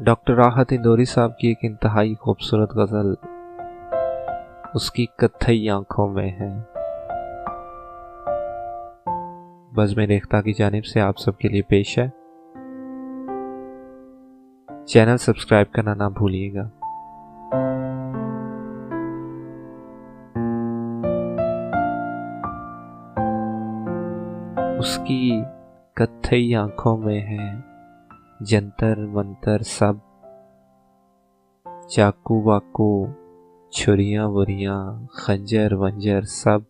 Doctor राहत इंदौरी साहब की एक इंतहाई खूबसूरत गज़ल उसकी कत्थई आंखों में है। बज़्म रेख्ता की जानिब से आप सबके लिए पेश है। चैनल सब्सक्राइब करना ना भूलिएगा। उसकी कत्थई आंखों में है जंतर मंतर सब, चाकू वाकू छुरियां वुरियां खंजर वंजर सब।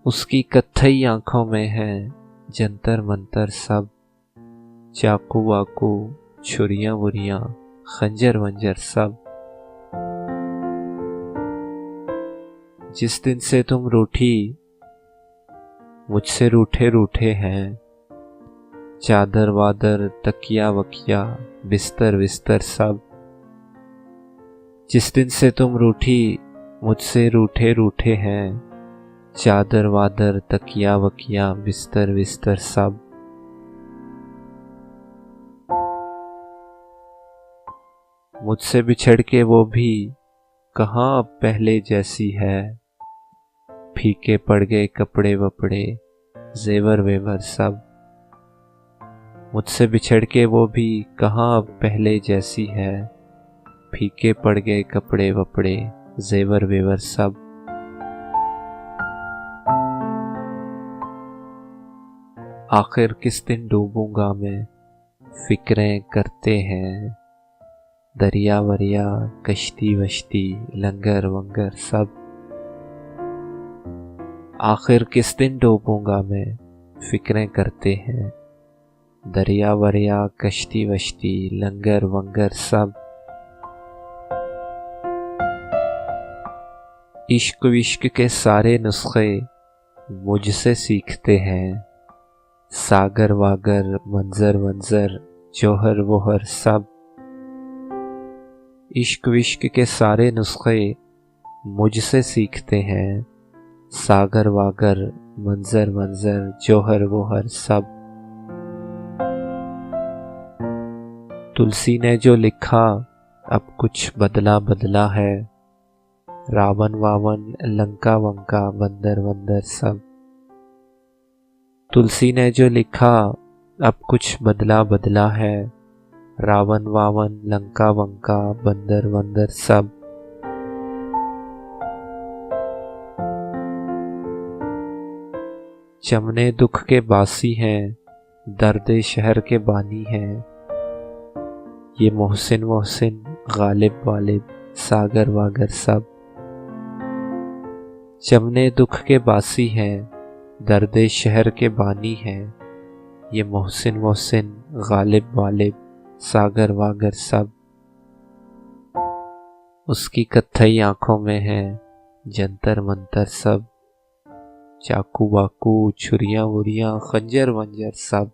उसकी कत्थई आंखों में है जंतर मंतर सब, चाकू वाकू छुरियां वुरियां खंजर वंजर सब। जिस दिन से तुम रूठी मुझसे रूठे रूठे हैं, चादर वादर तकिया वकिया बिस्तर विस्तर सब। जिस दिन से तुम रूठी मुझसे रूठे रूठे हैं, चादर वादर तकिया वकिया बिस्तर विस्तर सब। मुझसे बिछड़ के वो भी कहाँ अब पहले जैसी है, फीके पड़ गए कपड़े वपड़े जेवर वेवर सब। मुझसे बिछड़ के वो भी कहाँ अब पहले जैसी है, फीके पड़ गए कपड़े वपड़े जेवर वेवर सब। आखिर किस दिन डूबूंगा मैं फिक्रें करते हैं, दरिया वरिया कश्ती वश्ती लंगर वंगर सब। आखिर किस दिन डूबूंगा मैं फिक्रें करते हैं, दरिया वरिया कश्ती वश्ती लंगर वंगर सब। इश्क विश्क के सारे नुस्खे मुझसे सीखते हैं, सागर वागर मंजर वंजर जौहर वोहर सब। इश्क विश्क के सारे नुस्खे मुझसे सीखते हैं, सागर वागर मंजर वंजर जौहर वोहर सब। तुलसी ने जो लिखा अब कुछ बदला बदला है, रावण वावन लंका वंका बंदर वंदर सब। तुलसी ने जो लिखा अब कुछ बदला बदला है, रावण वावन लंका वंका बंदर वंदर सब। चमने दुख के बासी हैं, दर्द शहर के बानी हैं, ये मोहसिन मोहसिन गालिब वालिब सागर वागर सब। चमने दुख के बासी हैं, दर्द शहर के बानी हैं, ये मोहसिन मोहसिन गालिब वालिब सागर वागर सब। उसकी कत्थई आंखों में है जंतर मंतर सब, चाकू वाकू छुरियां वुरियां खंजर वंजर सब।